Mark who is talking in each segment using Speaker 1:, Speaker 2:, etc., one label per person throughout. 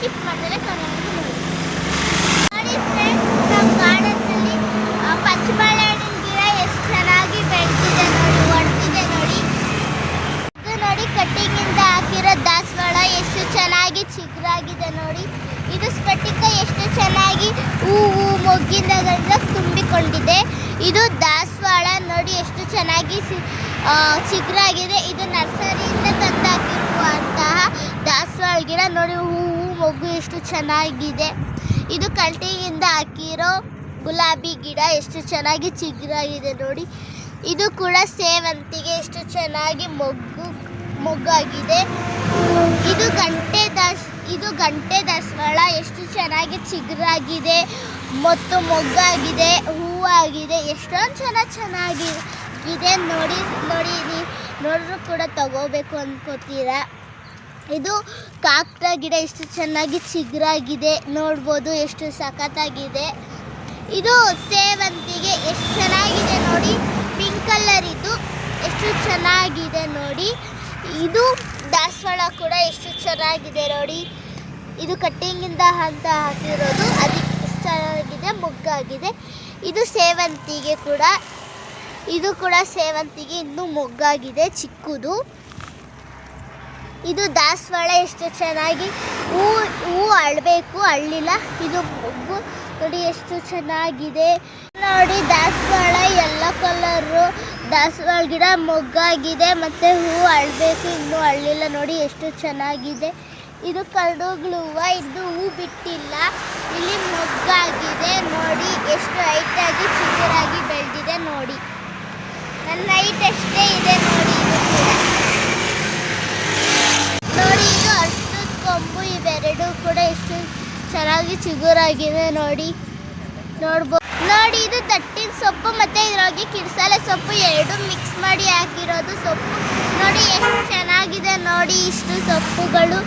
Speaker 1: Skip ಮಾಡಿದ್ರೆ ಕೊನೆವರೆಗೂ ನೋಡಿ. ನೋಡಿ ಫ್ರೆಂಡ್ಸ್, ನಮ್ಮ ಗಾರ್ಡನ್ನಲ್ಲಿ ಪಚ್ಚಬಾಳೆಹಣ್ಣಿನ ಗಿಡ ಎಷ್ಟು ಚೆನ್ನಾಗಿ ಬೆಳೆದಿದೆ ನೋಡಿ, ಒಡೆದಿದೆ ನೋಡಿ. ಇದು ನೋಡಿ ಕಟ್ಟಿಂಗಿಂದ ಹಾಕಿರೋ ದಾಸವಾಳ ಎಷ್ಟು ಚೆನ್ನಾಗಿ ಚಿಗುರಾಗಿದೆ ನೋಡಿ. ಇದು ಸ್ಫಟಿಕ ಎಷ್ಟು ಚೆನ್ನಾಗಿ ಹೂವು ಮೊಗ್ಗಿಂದ ತುಂಬಿಕೊಂಡಿದೆ. ಇದು ದಾಸವಾಳ ನೋಡಿ ಎಷ್ಟು ಚೆನ್ನಾಗಿ ಚಿಗುರಾಗಿದೆ. ಇದು ನರ್ಸರಿಯಿಂದ ತಂದಾಕಿರುವಂತಹ ದಾಸವಾಳ ಗಿಡ ನೋಡಿ, ಹೂವು ಮೊಗ್ಗು ಎಷ್ಟು ಚೆನ್ನಾಗಿದೆ. ಇದು ಕಟ್ಟಿಂಗಿಂದ ಹಾಕಿರೋ ಗುಲಾಬಿ ಗಿಡ ಎಷ್ಟು ಚೆನ್ನಾಗಿ ಚಿಗುರಾಗಿದೆ ನೋಡಿ. ಇದು ಕೂಡ ಸೇವಂತಿಗೆ ಎಷ್ಟು ಚೆನ್ನಾಗಿ ಮೊಗ್ಗಾಗಿದೆ, ಇದು ಗಂಟೆ ದಾಸವಾಳ ಎಷ್ಟು ಚೆನ್ನಾಗಿ ಚಿಗುರಾಗಿದೆ ಮತ್ತು ಮೊಗ್ಗಾಗಿದೆ, ಹೂವಾಗಿದೆ. ಎಷ್ಟೊಂದು ಚೆನ್ನಾಗಿದೆ ನೋಡಿ. ನೋಡಿದ್ರು ಕೂಡ ತಗೋಬೇಕು ಅನ್ಕೋತೀರಾ. ಇದು ಕಾಕಡ ಗಿಡ ಎಷ್ಟು ಚೆನ್ನಾಗಿ ಚಿಗುರಾಗಿದೆ ನೋಡ್ಬೋದು, ಎಷ್ಟು ಸಖತ್ತಾಗಿದೆ. ಇದು ಸೇವಂತಿಗೆ ಎಷ್ಟು ಚೆನ್ನಾಗಿದೆ ನೋಡಿ, ಪಿಂಕ್ ಕಲರ್, ಇದು ಎಷ್ಟು ಚೆನ್ನಾಗಿದೆ ನೋಡಿ. ಇದು ದಾಸವಾಳ ಕೂಡ ಎಷ್ಟು ಚೆನ್ನಾಗಿದೆ ನೋಡಿ. ಇದು ಕಟ್ಟಿಂಗಿಂದ ಅಂತ ಹಾಕಿರೋದು, ಅದಕ್ಕೆ ಎಷ್ಟು ಚೆನ್ನಾಗಿದೆ, ಮೊಗ್ಗಾಗಿದೆ. ಇದು ಸೇವಂತಿಗೆ ಕೂಡ, ಇದು ಕೂಡ ಸೇವಂತಿಗೆ ಇನ್ನೂ ಮೊಗ್ಗಾಗಿದೆ, ಚಿಕ್ಕದು. ಇದು ದಾಸವಾಳ ಎಷ್ಟು ಚೆನ್ನಾಗಿ ಹೂ ಅಳಬೇಕು, ಅಳ್ಳಿಲ್ಲ. ಇದು ಮೊಗ್ಗು ನೋಡಿ ಎಷ್ಟು ಚೆನ್ನಾಗಿದೆ ನೋಡಿ. ದಾಸವಾಳ ಯೆಲ್ಲೋ ಕಲರು ದಾಸವಾಳ ಗಿಡ ಮೊಗ್ಗಾಗಿದೆ ಮತ್ತು ಹೂ ಅಳಬೇಕು, ಇನ್ನೂ ಅಳ್ಳಿಲ್ಲ ನೋಡಿ ಎಷ್ಟು ಚೆನ್ನಾಗಿದೆ. ಇದು ಕರಡುಗಳು ಹೂವು, ಇದು ಹೂ ಬಿಟ್ಟಿಲ್ಲ, ಇಲ್ಲಿ ಮೊಗ್ಗಾಗಿದೆ ನೋಡಿ. ಎಷ್ಟು ಹೈಟಾಗಿ ಚಿಗುರಾಗಿ ಬೆಳೆದಿದೆ ನೋಡಿ. ನನ್ನ ಹೈಟ್ ಅಷ್ಟೇ ಇದೆ ನೋಡಿ. ಇದು ಕೂಡ ನೋಡಿ, ಇದು ಅಷ್ಟದ ಕೊಂಬು, ಇವೆರಡು ಕೂಡ ಎಷ್ಟು ಚೆನ್ನಾಗಿ ಚಿಗುರಾಗಿದೆ ನೋಡಿ, ನೋಡ್ಬೋದು ನೋಡಿ. ಇದು ತಟ್ಟಿನ ಸೊಪ್ಪು ಮತ್ತು ಇದರೊಳಗೆ ಕಿರ್ಸಾಲೆ ಸೊಪ್ಪು ಎರಡು ಮಿಕ್ಸ್ ಮಾಡಿ ಹಾಕಿರೋದು ಸೊಪ್ಪು ನೋಡಿ, ಎಷ್ಟು ಚೆನ್ನಾಗಿದೆ ನೋಡಿ. ಇಷ್ಟು ಸೊಪ್ಪುಗಳು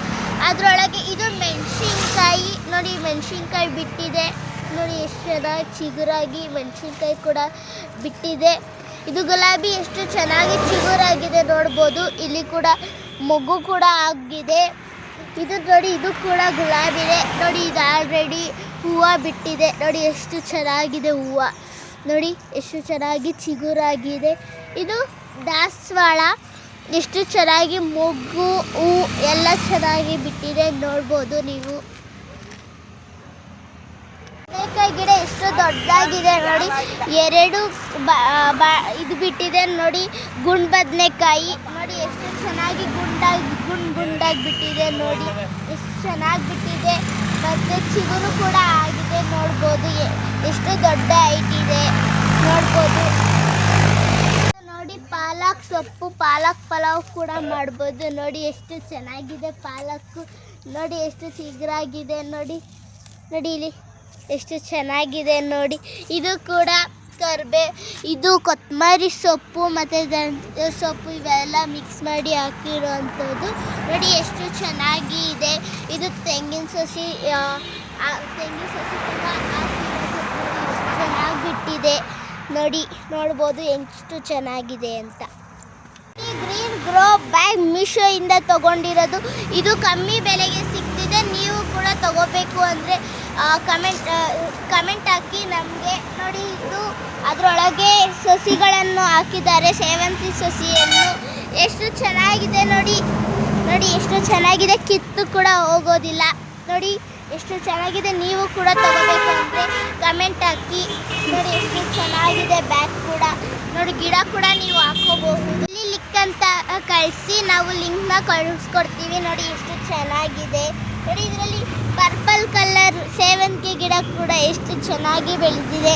Speaker 1: ಅದರೊಳಗೆ. ಇದು ಮೆಣಸಿನ್ಕಾಯಿ ನೋಡಿ, ಮೆಣಸಿನ್ಕಾಯಿ ಬಿಟ್ಟಿದೆ ನೋಡಿ, ಎಷ್ಟು ಚೆನ್ನಾಗಿ ಚಿಗುರಾಗಿ ಮೆಣಸಿನ್ಕಾಯಿ ಕೂಡ ಬಿಟ್ಟಿದೆ. ಇದು ಗುಲಾಬಿ ಎಷ್ಟು ಚೆನ್ನಾಗಿ ಚಿಗುರಾಗಿದೆ ನೋಡ್ಬೋದು. ಇಲ್ಲಿ ಕೂಡ ಮೊಗ್ಗು ಕೂಡ ಆಗಿದೆ. ಇದು ನೋಡಿ, ಇದು ಕೂಡ ಗುಲಾಬಿದೆ ನೋಡಿ. ಇದು ಆಲ್ರೆಡಿ ಹೂವು ಬಿಟ್ಟಿದೆ ನೋಡಿ, ಎಷ್ಟು ಚೆನ್ನಾಗಿದೆ ಹೂವು ನೋಡಿ, ಎಷ್ಟು ಚೆನ್ನಾಗಿ ಚಿಗುರಾಗಿದೆ. ಇದು ದಾಸವಾಳ ಎಷ್ಟು ಚೆನ್ನಾಗಿ ಮೊಗ್ಗು ಹೂ ಎಲ್ಲ ಚೆನ್ನಾಗಿ ಬಿಟ್ಟಿದೆ ನೋಡ್ಬೋದು ನೀವು. ಬದನೆಕಾಯಿ ಗಿಡ ಎಷ್ಟು ದೊಡ್ಡದಾಗಿದೆ ನೋಡಿ, ಎರಡು ಇದು ಬಿಟ್ಟಿದೆ ನೋಡಿ, ಗುಂಡು ಬದನೆಕಾಯಿ ನೋಡಿ, ಎಷ್ಟು ಚೆನ್ನಾಗಿ ಗುಂಡಾಗಿ ಬಿಟ್ಟಿದೆ ನೋಡಿ, ಎಷ್ಟು ಚೆನ್ನಾಗಿ ಬಿಟ್ಟಿದೆ. ಮತ್ತು ಚಿಗುರು ಕೂಡ ಆಗಿದೆ ನೋಡ್ಬೋದು, ಎಷ್ಟು ದೊಡ್ಡ ಹೈಟ್ ಇದೆ ನೋಡ್ಬೋದು ನೋಡಿ. ಪಾಲಕ್ ಸೊಪ್ಪು, ಪಾಲಕ್ ಪಲಾವ್ ಕೂಡ ಮಾಡ್ಬೋದು ನೋಡಿ, ಎಷ್ಟು ಚೆನ್ನಾಗಿದೆ ಪಾಲಕ್ಕು ನೋಡಿ, ಎಷ್ಟು ಚಿಗುರಾಗಿದೆ ನೋಡಿ. ಇಲ್ಲಿ ಎಷ್ಟು ಚೆನ್ನಾಗಿದೆ ನೋಡಿ. ಇದು ಕೂಡ ಇದು ಕೊತ್ತಂಬರಿ ಸೊಪ್ಪು ಮತ್ತು ದಂಟೆ ಸೊಪ್ಪು ಇವೆಲ್ಲ ಮಿಕ್ಸ್ ಮಾಡಿ ಹಾಕಿರೋವಂಥದ್ದು ನೋಡಿ, ಎಷ್ಟು ಚೆನ್ನಾಗಿ ಇದೆ. ಇದು ತೆಂಗಿನ ಸಸಿ ಕೂಡ ಹಾಕಿರೋದು ನೋಡಿ, ಎಷ್ಟು ಚೆನ್ನಾಗಿ ಬಿಟ್ಟಿದೆ ನೋಡಿ, ನೋಡ್ಬೋದು ಎಷ್ಟು ಚೆನ್ನಾಗಿದೆ ಅಂತ. ಈ ಗ್ರೀನ್ ಗ್ರೋ ಬ್ಯಾಗ್ ಮೀಶೋಯಿಂದ ತೊಗೊಂಡಿರೋದು. ಇದು ಕಮ್ಮಿ ಬೆಲೆಗೆ ಸಿಗ್ತಿದೆ, ನೀವು ಕೂಡ ತಗೋಬೇಕು ಅಂದರೆ ಕಮೆಂಟ್ ಹಾಕಿ ನಮಗೆ ನೋಡಿ. ಇದು ಅದರೊಳಗೆ ಸಸಿಗಳನ್ನು ಹಾಕಿದ್ದಾರೆ, ಸೇವಂತಿ ಸಸಿಯನ್ನು, ಎಷ್ಟು ಚೆನ್ನಾಗಿದೆ ನೋಡಿ. ಎಷ್ಟು ಚೆನ್ನಾಗಿದೆ, ಕಿತ್ತು ಕೂಡ ಹೋಗೋದಿಲ್ಲ ನೋಡಿ, ಎಷ್ಟು ಚೆನ್ನಾಗಿದೆ. ನೀವು ಕೂಡ ತಗೋಬೇಕು ಅಂದರೆ ಕಮೆಂಟ್ ಹಾಕಿ ನೋಡಿ, ಎಷ್ಟು ಚೆನ್ನಾಗಿದೆ ಬ್ಯಾಗ್ ಕೂಡ ನೋಡಿ. ಗಿಡ ಕೂಡ ನೀವು ಹಾಕೋಬಹುದು. ಇಲ್ಲಿ ಲಿಂಕ್ ಅಂತ ಕಳಿಸಿ, ನಾವು ಲಿಂಕ್ನ ಕಳಿಸ್ಕೊಡ್ತೀವಿ ನೋಡಿ, ಎಷ್ಟು ಚೆನ್ನಾಗಿದೆ ನೋಡಿ. ಇದರಲ್ಲಿ ಪರ್ಪಲ್ ಕಲರ್ ಸೇವಂತಿಗೆ ಗಿಡ ಕೂಡ ಎಷ್ಟು ಚೆನ್ನಾಗಿ ಬೆಳೆದಿದೆ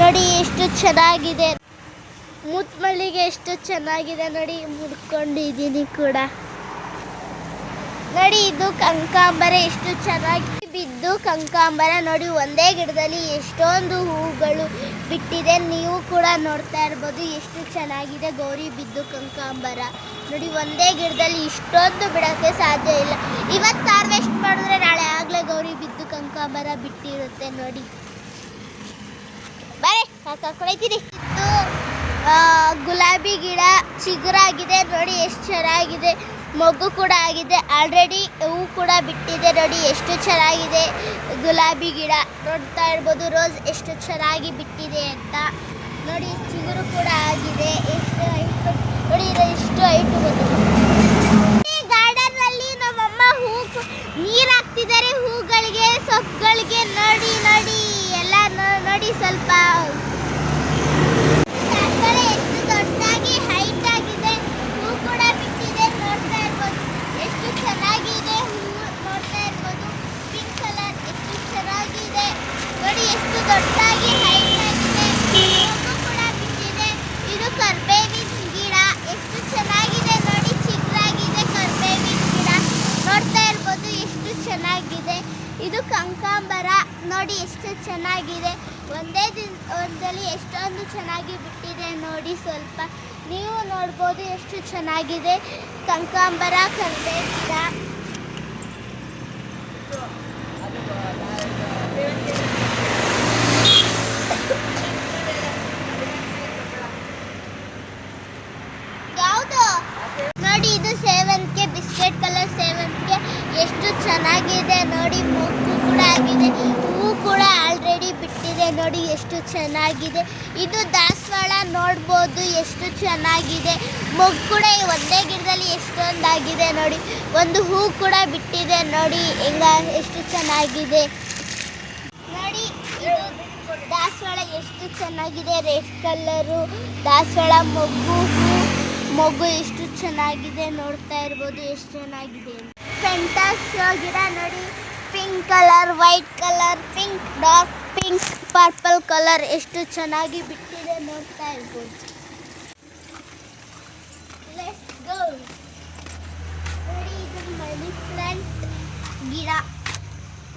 Speaker 1: ನೋಡಿ, ಎಷ್ಟು ಚೆನ್ನಾಗಿದೆ. ಮುತ್ತಮಲ್ಲಿಗೆ ಎಷ್ಟು ಚೆನ್ನಾಗಿದೆ ನೋಡಿ, ಮುಡ್ಕೊಂಡಿದ್ದೀನಿ ಕೂಡ ನೋಡಿ. ಇದು ಕನಕಾಂಬರ ಎಷ್ಟು ಚೆನ್ನಾಗಿ ಬಿದ್ದು ಕನಕಾಂಬರ ನೋಡಿ, ಒಂದೇ ಗಿಡದಲ್ಲಿ ಎಷ್ಟೊಂದು ಹೂಗಳು ಬಿಟ್ಟಿದೆ, ನೀವು ಕೂಡ ನೋಡ್ತಾ ಇರ್ಬೋದು ಎಷ್ಟು ಚೆನ್ನಾಗಿದೆ. ಗೌರಿ ಬಿದ್ದು ಕನಕಾಂಬರ ನೋಡಿ, ಒಂದೇ ಗಿಡದಲ್ಲಿ ಇಷ್ಟೊಂದು ಬಿಡೋಕ್ಕೆ ಸಾಧ್ಯ ಇಲ್ಲ. ಇವತ್ತು ಹಾರ್ವೆಸ್ಟ್ ಮಾಡಿದ್ರೆ ನಾಳೆ ಆಗಲೇ ಗೌರಿ ಬಿದ್ದು ಕನಕಾಂಬರ ಬಿಟ್ಟಿರುತ್ತೆ ನೋಡಿ. ಬರೇ ಹಾಕೊಳೈತೀನಿ. ಇದು ಗುಲಾಬಿ ಗಿಡ ಚಿಗುರಾಗಿದೆ ನೋಡಿ, ಎಷ್ಟು ಚೆನ್ನಾಗಿದೆ. ಮೊಗ್ಗು ಕೂಡ ಆಗಿದೆ. ಆಲ್ರೆಡಿ ಹೂ ಕೂಡ ಬಿಟ್ಟಿದೆ. ನೋಡಿ ಎಷ್ಟು ಚೆನ್ನಾಗಿದೆ ಗುಲಾಬಿ ಗಿಡ. ನೋಡ್ತಾ ಇರ್ಬೋದು ರೋಸ್ ಎಷ್ಟು ಚೆನ್ನಾಗಿ ಬಿಟ್ಟಿದೆ ಅಂತ. ನೋಡಿ ಚಿಗುರು ಕೂಡ ಆಗಿದೆ. ಎಷ್ಟು ಹೈಟ್ ನೋಡಿ, ಎಷ್ಟು ಹೈಟ್ ಗಾರ್ಡನ್ ಅಲ್ಲಿ ನಮ್ಮಮ್ಮ ನೀರ್ ಹಾಕ್ತಿದ್ದಾರೆ ಹೂಗಳಿಗೆ, ಸೊಪ್ಪುಗಳಿಗೆ. ನೋಡಿ ನೋಡಿ ಎಲ್ಲ ನೋಡಿ ಸ್ವಲ್ಪ ಎಷ್ಟು ದೊಡ್ಡದಾಗಿ ಹೈಟ್ ಆಗಿದೆ. ಹೂ ಕೂಡ ಬಿಟ್ಟಿದೆ. ನೋಡ್ತಾ ಇರ್ಬೋದು ಎಷ್ಟು ಚೆನ್ನಾಗಿದೆ ಹೂ. ನೋಡ್ತಾ ಇರ್ಬೋದು ಪಿಂಕ್ ಕಲರ್ ಎಷ್ಟು ಚೆನ್ನಾಗಿದೆ. ನೋಡಿ ಎಷ್ಟು ದೊಡ್ಡದಾಗಿ ಹೈಟ್ ಆಗಿದೆ. ಹೂ ಕೂಡ ಬಿಟ್ಟಿದೆ. ಇದು ಕರ್ಬೇವಿನ ಗಿಡ ಎಷ್ಟು ಚೆನ್ನಾಗಿದೆ. ನೋಡಿ ಚಿಕ್ಕದಾಗಿದೆ ಕರ್ಬೇವಿನ ಗಿಡ. ನೋಡ್ತಾ ಇರ್ಬೋದು ಎಷ್ಟು ಚೆನ್ನಾಗಿದೆ. ಇದು ಕನಕಾಂಬರ. ನೋಡಿ ಎಷ್ಟು ಚೆನ್ನಾಗಿದೆ. ಒಂದಲ್ಲಿ ಎಷ್ಟೊಂದು ಚೆನ್ನಾಗಿ ಬಿಟ್ಟಿದೆ. ನೋಡಿ ಸ್ವಲ್ಪ ನೀವು ನೋಡ್ಬೋದು ಎಷ್ಟು ಚೆನ್ನಾಗಿದೆ ಕನಕಾಂಬರ ಕರ್ಬೇವಿನ ಗಿಡ. ಯಾವುದು ನೋಡಿ, ಇದು ಸೇವಂತಿಗೆ, ಬಿಸ್ಕೆಟ್ ಕಲರ್ ಸೇವಂತಿಗೆ ಎಷ್ಟು ಚೆನ್ನಾಗಿದೆ. ನೋಡಿ ಮೊಗ್ಗು ಕೂಡ ಆಗಿದೆ. ಹೂ ಕೂಡ ಆಲ್ರೆಡಿ ಬಿಟ್ಟಿದೆ. ನೋಡಿ ಎಷ್ಟು ಚೆನ್ನಾಗಿದೆ. ಇದು ದಾಸವಾಳ. ನೋಡ್ಬೋದು ಎಷ್ಟು ಚೆನ್ನಾಗಿದೆ. ಮೊಗ್ಗು ಕೂಡ ಒಂದೇ ಗಿಡದಲ್ಲಿ ಎಷ್ಟೊಂದಾಗಿದೆ. ನೋಡಿ ಒಂದು ಹೂ ಕೂಡ ಬಿಟ್ಟಿದೆ. ನೋಡಿ ಎಷ್ಟು ಚೆನ್ನಾಗಿದೆ. ನೋಡಿ ಇದು ದಾಸವಾಳ ಎಷ್ಟು ಚೆನ್ನಾಗಿದೆ. ರೆಡ್ ಕಲರು ದಾಸವಾಳ ಮೊಗ್ಗು ಎಷ್ಟು ಚೆನ್ನಾಗಿದೆ. ನೋಡ್ತಾ ಇರ್ಬೋದು ಎಷ್ಟು ಚೆನ್ನಾಗಿದೆ. ಫೆಂಟಾಸ್ ಗಿಡ ನೋಡಿ, pink colour, white colour, pink, dark pink, purple colour ಎಷ್ಟು ಚೆನ್ನಾಗಿ ಬಿಟ್ಟಿದೆ. ನೋಡ್ತಾ ಇರ್ಬೋದು. Let's go. ನೋಡಿ ಇದು ಮನಿ ಪ್ಲಾಂಟ್ ಗಿಡ.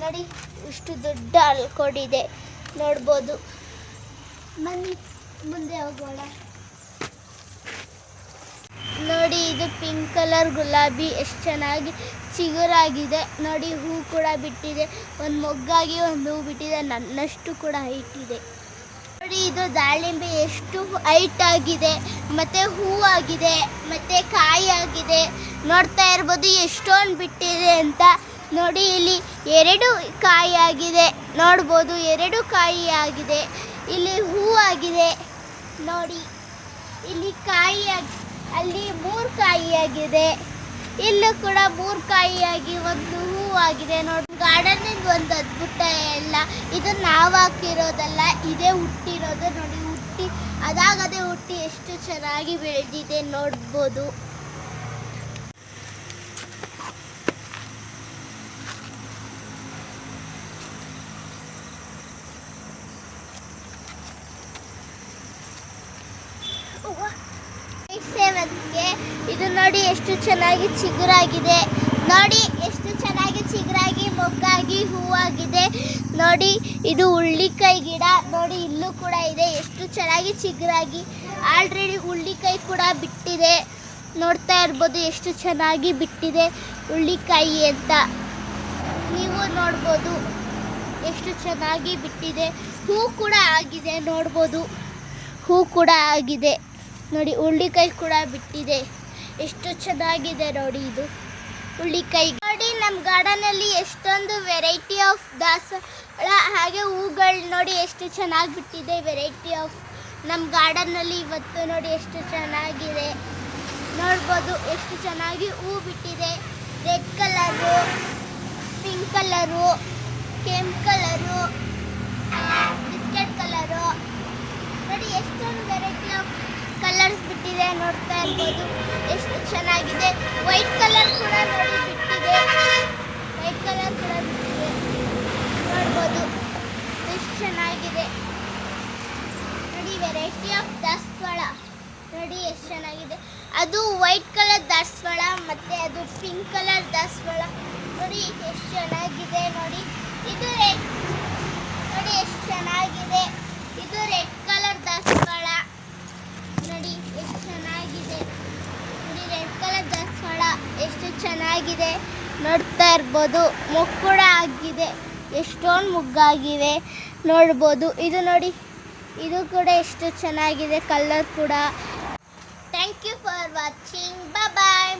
Speaker 1: ನೋಡಿ ಇಷ್ಟು ದೊಡ್ಡ ಅಲ್ಕೊಂಡಿದೆ. ನೋಡ್ಬೋದು. ಮುಂದೆ ಹೋಗೋಣ. ನೋಡಿ ಇದು ಪಿಂಕ್ ಕಲರ್ ಗುಲಾಬಿ ಎಷ್ಟು ಚೆನ್ನಾಗಿ ಚಿಗುರಾಗಿದೆ. ನೋಡಿ ಹೂ ಕೂಡ ಬಿಟ್ಟಿದೆ. ಒಂದು ಮೊಗ್ಗಾಗಿ ಒಂದು ಹೂ ಬಿಟ್ಟಿದೆ. ನನ್ನಷ್ಟು ಕೂಡ ಹೈಟ್ ಇದೆ. ನೋಡಿ ಇದು ದಾಳಿಂಬೆ ಎಷ್ಟು ಹೈಟ್ ಆಗಿದೆ, ಮತ್ತು ಹೂವಾಗಿದೆ, ಮತ್ತು ಕಾಯಿ ಆಗಿದೆ. ನೋಡ್ತಾ ಇರ್ಬೋದು ಎಷ್ಟೊಂದು ಬಿಟ್ಟಿದೆ ಅಂತ. ನೋಡಿ ಇಲ್ಲಿ 2 ಕಾಯಿ ಆಗಿದೆ. ನೋಡ್ಬೋದು 2 ಕಾಯಿ ಆಗಿದೆ. ಇಲ್ಲಿ ಹೂವಾಗಿದೆ. ನೋಡಿ ಇಲ್ಲಿ ಕಾಯಿ ಅಲ್ಲಿ 3 ಕಾಯಿಯಾಗಿದೆ. ಇಲ್ಲೂ ಕೂಡ 3 ಕಾಯಿಯಾಗಿ ಒಂದು ಹೂವಾಗಿದೆ. ನೋಡಿ ಗಾರ್ಡನಿಂದ ಒಂದು ಅದ್ಭುತ ಎಲ್ಲ. ಇದು ನಾವು ಹಾಕಿರೋದಲ್ಲ, ಇದೇ ಹುಟ್ಟಿರೋದು. ನೋಡಿ ಅದಾಗದೇ ಹುಟ್ಟಿ ಎಷ್ಟು ಚೆನ್ನಾಗಿ ಬೆಳೆದಿದೆ ನೋಡ್ಬೋದು. ಸೇವಂತಿಗೆ ಇದು ನೋಡಿ ಎಷ್ಟು ಚೆನ್ನಾಗಿ ಚಿಗುರಾಗಿದೆ. ನೋಡಿ ಎಷ್ಟು ಚೆನ್ನಾಗಿ ಚಿಗುರಾಗಿ ಮೊಗ್ಗಾಗಿ ಹೂವಾಗಿದೆ. ನೋಡಿ ಇದು ಹುಳ್ಳಿಕಾಯಿ ಗಿಡ. ನೋಡಿ ಇಲ್ಲೂ ಕೂಡ ಇದೆ ಎಷ್ಟು ಚೆನ್ನಾಗಿ ಚಿಗುರಾಗಿ. ಆಲ್ರೆಡಿ ಹುಳ್ಳಿಕಾಯಿ ಕೂಡ ಬಿಟ್ಟಿದೆ. ನೋಡ್ತಾ ಇರ್ಬೋದು ಎಷ್ಟು ಚೆನ್ನಾಗಿ ಬಿಟ್ಟಿದೆ ಹುಳ್ಳಿಕಾಯಿ ಅಂತ. ನೀವು ನೋಡ್ಬೋದು ಎಷ್ಟು ಚೆನ್ನಾಗಿ ಬಿಟ್ಟಿದೆ. ಹೂ ಕೂಡ ಆಗಿದೆ. ನೋಡ್ಬೋದು ಹೂ ಕೂಡ ಆಗಿದೆ. ನೋಡಿ ಹುಳ್ಳಿಕಾಯಿ ಕೂಡ ಬಿಟ್ಟಿದೆ. ಎಷ್ಟು ಚೆನ್ನಾಗಿದೆ ನೋಡಿ ಇದು ಹುಳ್ಳಿಕಾಯಿ. ನೋಡಿ ನಮ್ಮ ಗಾರ್ಡನಲ್ಲಿ ಎಷ್ಟೊಂದು ವೆರೈಟಿ ಆಫ್ ದಾಸವಾಳ ಹಾಗೆ ಹೂಗಳು ನೋಡಿ ಎಷ್ಟು ಚೆನ್ನಾಗಿ ಬಿಟ್ಟಿದೆ. ವೆರೈಟಿ ಆಫ್ ನಮ್ಮ ಗಾರ್ಡನ್ನಲ್ಲಿ ಇವತ್ತು ನೋಡಿ ಎಷ್ಟು ಚೆನ್ನಾಗಿದೆ. ನೋಡ್ಬೋದು ಎಷ್ಟು ಚೆನ್ನಾಗಿ ಹೂ ಬಿಟ್ಟಿದೆ. ರೆಡ್ ಕಲರು, ಪಿಂಕ್ ಕಲರು, ಕೆಂಪು ಕಲರು, ಬಿಸ್ಕೆಟ್ ಕಲರು. ನೋಡಿ ಎಷ್ಟೊಂದು ವೆರೈಟಿ ಆಫ್ ಕಲರ್ಸ್ ಬಿಟ್ಟಿದೆ. ನೋಡ್ತಾ ಇರ್ಬೋದು ಎಷ್ಟು ಚೆನ್ನಾಗಿದೆ. ವೈಟ್ ಕಲರ್ ಕೂಡ ನೋಡಿ ಬಿಟ್ಟಿದೆ. ವೈಟ್ ಕಲರ್ ಕೂಡ ಬಿಟ್ಟಿದೆ. ನೋಡ್ಬೋದು ಎಷ್ಟು ಚೆನ್ನಾಗಿದೆ. ನೋಡಿ ವೆರೈಟಿ ಆಫ್ ದಾಸವಾಳ ನೋಡಿ ಎಷ್ಟು ಚೆನ್ನಾಗಿದೆ. ಅದು ವೈಟ್ ಕಲರ್ ದಾಸವಾಳ ಮತ್ತು ಅದು ಪಿಂಕ್ ಕಲರ್ ದಾಸವಾಳ. ನೋಡಿ ಎಷ್ಟು ಚೆನ್ನಾಗಿದೆ. ನೋಡಿ ಇದು ರೆಡ್. ನೋಡಿ ಎಷ್ಟು ಚೆನ್ನಾಗಿದೆ. ಇದು ರೆಡ್ ಕಲರ್ ದಾಸವಾಳ. ನೋಡಿ ಎಷ್ಟು ಚೆನ್ನಾಗಿದೆ. ನೋಡಿ ರೆಡ್ ಕಲರ್ ದಾಸವಾಳ ಎಷ್ಟು ಚೆನ್ನಾಗಿದೆ. ನೋಡ್ತಾ ಇರ್ಬೋದು ಮೊಗ್ಗು ಕೂಡ ಆಗಿದೆ. ಎಷ್ಟೊಂದು ಮೊಗ್ಗಾಗಿವೆ ನೋಡ್ಬೋದು. ಇದು ನೋಡಿ ಇದು ಕೂಡ ಎಷ್ಟು ಚೆನ್ನಾಗಿದೆ ಕಲರ್ ಕೂಡ. Thank you for watching. Bye.